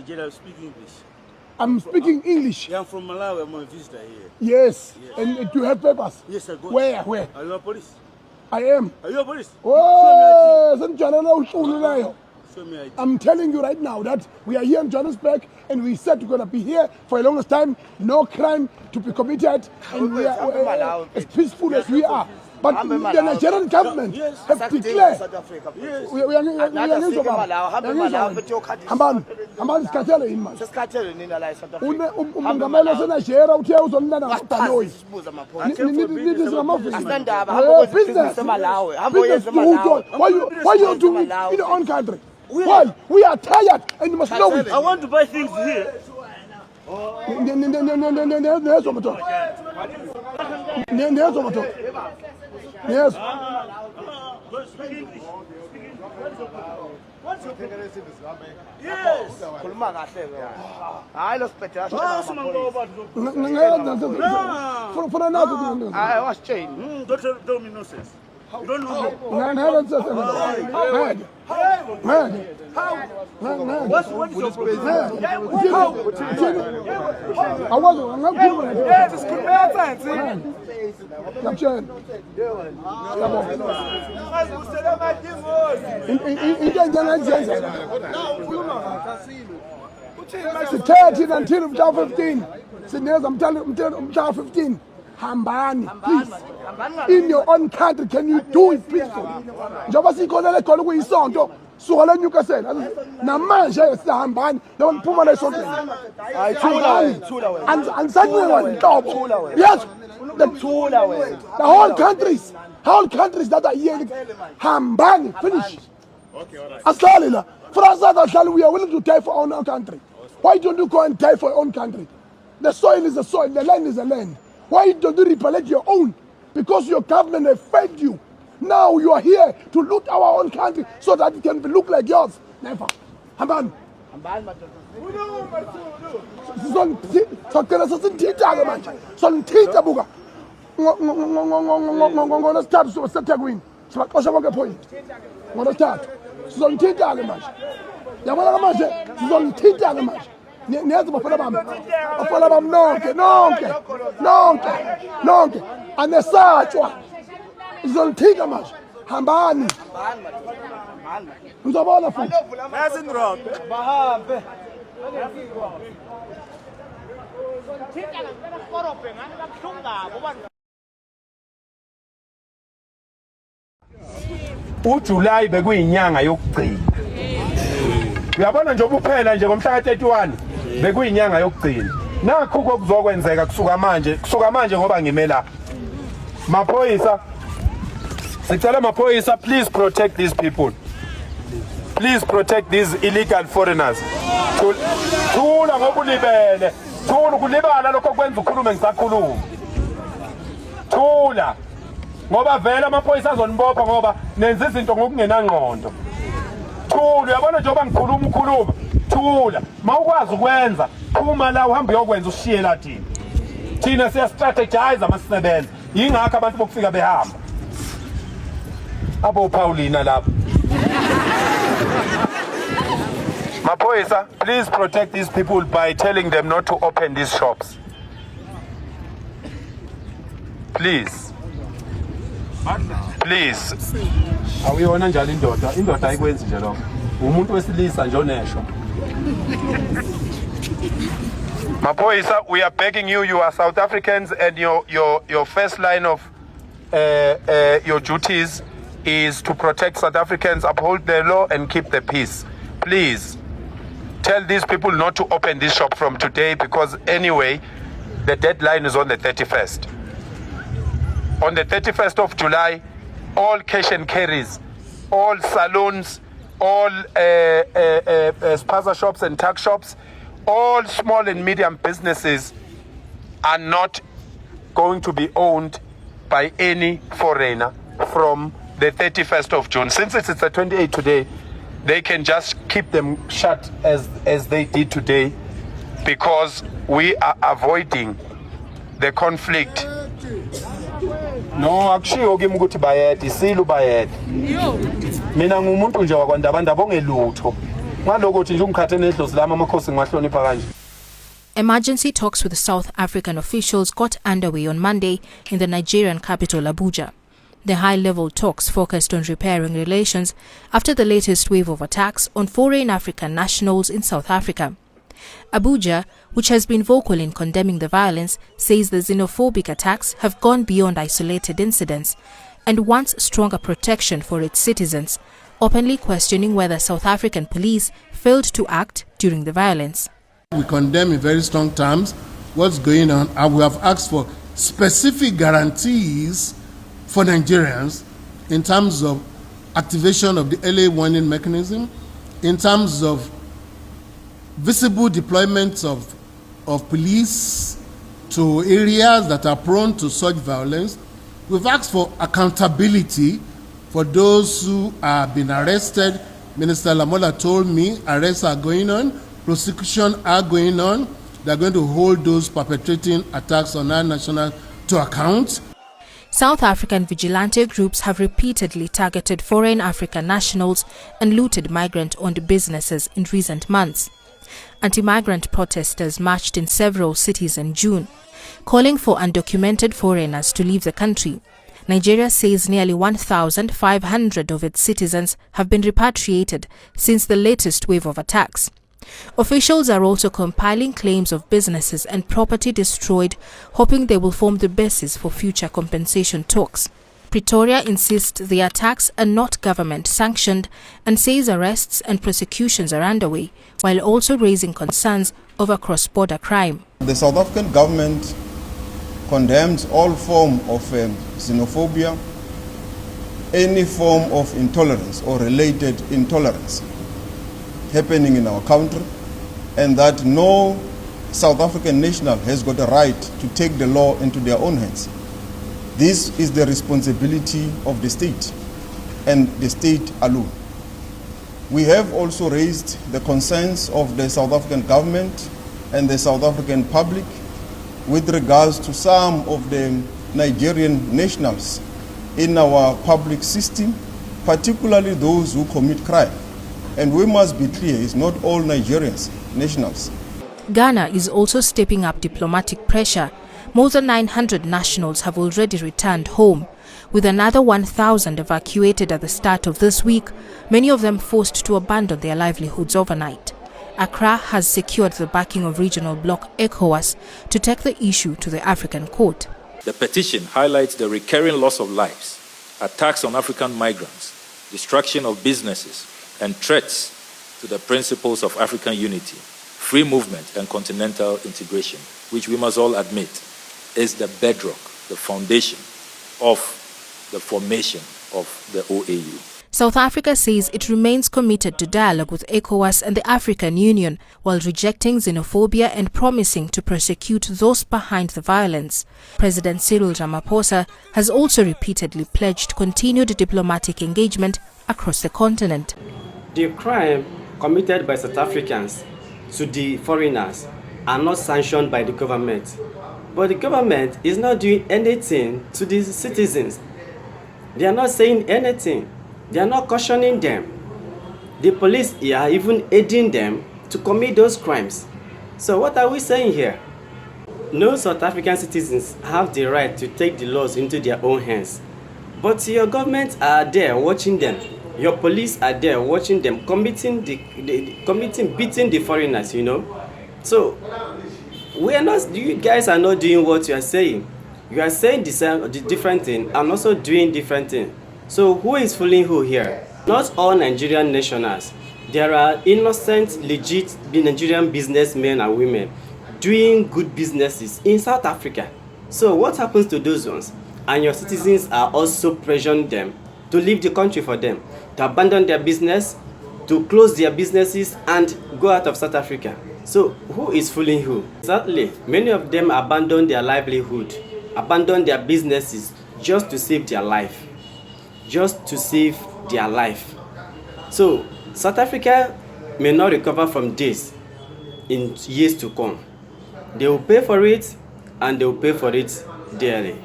Nigeria, speak English. I'm speaking English. Yeah, I'm from Malawi. I'm a visitor here. Yes. And do you have papers? Yes, I got. Where? Are you a police? I am. Are you a police? Oh, Show me ID. I'm telling you right now that we are here in Johannesburg and we said we're going to be here for a longest time. No crime to be committed and we are as peaceful as we are. But the Nigerian government have declared. We are why you doing in your own country? Why? We are tired and you must know it. I want to buy things here. Yes. I was chained. Don't tell me nonsense. You don't know me. What is your until 15. I'm telling 15. Hambani, please. In your own country, can you do it peacefully? Jabasi kolele kolu isonto. Suhole nyukase. Na manje hambani. Don't put my something. And suddenly one double. Yes. The whole countries that are here. Hambani, finish. Asalila. For us, we are willing to die for our own country. Why don't you go and die for your own country? The soil is the soil. The land is the land. Why don't you repellent your own? Because your government has failed you. Now you are here to loot our own country so that it can look like yours. Never. Hamban. Nonke. Anesatshwa. Izolithika manje. Hambani. Ngizobona futhi. Nothing wrong. Bahambe. uJuly bekuyinyanga yokugcina. Uyabona nje ubuphela nje ngomhla ka31 bekuyinyanga yokugcina. Nakho kokuzokwenzeka kusuka manje ngoba ngime la. Maphoyisa sicela maphoyisa, please protect these people. Please protect these illegal foreigners. Thula ngobulibele. Thula ukulibala lokho kwenza ukhulume ngisakhuluma. Thula. Ngoba vele amaphoyisa azonibopha ngoba nenza izinto ngokungenangqondo. Thula, uyabona njengoba ngikhuluma. Thula. Mawukwazi ukwenza, phuma la uhamba uyokwenza ushiye la thina. Thina siya strategize amasebenza. Yingakho abantu bokufika behamba. Abo Paulina lapha. Mapoisa, please protect these people by telling them not to open these shops. Please. Please. Awuyona njalo indoda ayikwenzi nje lokho. Umuntu wesilisa nje onesho. Mapoisa, we are begging you. You are South Africans, and your first line of your duties is to protect South Africans, uphold the law, and keep the peace. Please tell these people not to open this shop from today, because anyway, the deadline is on the 31st. On the 31st of July, all cash and carries, all saloons, all spaza shops and tuck shops, all small and medium businesses are not going to be owned by any foreigner from the 31st of June. Since it's the 28th today, they can just keep them shut as they did today, because we are avoiding the conflict. No, akushiwo kimi ukuthi bayede, isilu bayede. Mina ngumuntu nje wakwaNdabandaba ongelutho. Emergency talks with South African officials got underway on Monday in the Nigerian capital Abuja. The high-level talks focused on repairing relations after the latest wave of attacks on foreign African nationals in South Africa. Abuja, which has been vocal in condemning the violence, says the xenophobic attacks have gone beyond isolated incidents and wants stronger protection for its citizens, openly questioning whether South African police failed to act during the violence. We condemn in very strong terms what's going on, and we have asked for specific guarantees for Nigerians in terms of activation of the early warning mechanism, in terms of visible deployment of police to areas that are prone to such violence. We've asked for accountability for those who are being arrested. Minister Lamola told me arrests are going on, prosecution are going on. They're going to hold those perpetrating attacks on our national to account. South African vigilante groups have repeatedly targeted foreign African nationals and looted migrant-owned businesses in recent months. Anti-migrant protesters marched in several cities in June, calling for undocumented foreigners to leave the country. Nigeria says nearly 1,500 of its citizens have been repatriated since the latest wave of attacks. Officials are also compiling claims of businesses and property destroyed, hoping they will form the basis for future compensation talks. Pretoria insists the attacks are not government-sanctioned and says arrests and prosecutions are underway, while also raising concerns over cross-border crime. The South African government condemns all form of xenophobia, any form of intolerance or related intolerance happening in our country, and that no South African national has got a right to take the law into their own hands. This is the responsibility of the state and the state alone. We have also raised the concerns of the South African government and the South African public with regards to some of the Nigerian nationals in our public system, particularly those who commit crime. And we must be clear, it's not all Nigerians, nationals. Ghana is also stepping up diplomatic pressure. More than 900 nationals have already returned home, with another 1,000 evacuated at the start of this week, many of them forced to abandon their livelihoods overnight. Accra has secured the backing of regional bloc ECOWAS to take the issue to the African court. The petition highlights the recurring loss of lives, attacks on African migrants, destruction of businesses, and threats to the principles of African unity, free movement, and continental integration, which we must all admit is the bedrock, the foundation of the formation of the OAU. South Africa says it remains committed to dialogue with ECOWAS and the African Union, while rejecting xenophobia and promising to prosecute those behind the violence. President Cyril Ramaphosa has also repeatedly pledged continued diplomatic engagement across the continent. The crime committed by South Africans to the foreigners are not sanctioned by the government. But the government is not doing anything to the citizens. They are not saying anything. They are not cautioning them. The police are even aiding them to commit those crimes. So what are we saying here? No South African citizens have the right to take the laws into their own hands. But your government are there watching them. Your police are there watching them beating the foreigners, you know. So you guys are not doing what you are saying. You are saying the different thing and also doing different thing. So who is fooling who here? Not all Nigerian nationals. There are innocent, legit Nigerian businessmen and women doing good businesses in South Africa. So what happens to those ones? And your citizens are also pressuring them to leave the country for them, to abandon their business, to close their businesses and go out of South Africa. So who is fooling who? Sadly, many of them abandon their livelihood, abandon their businesses just to save their life. Just to save their life. So South Africa may not recover from this in years to come. They will pay for it, and they will pay for it dearly.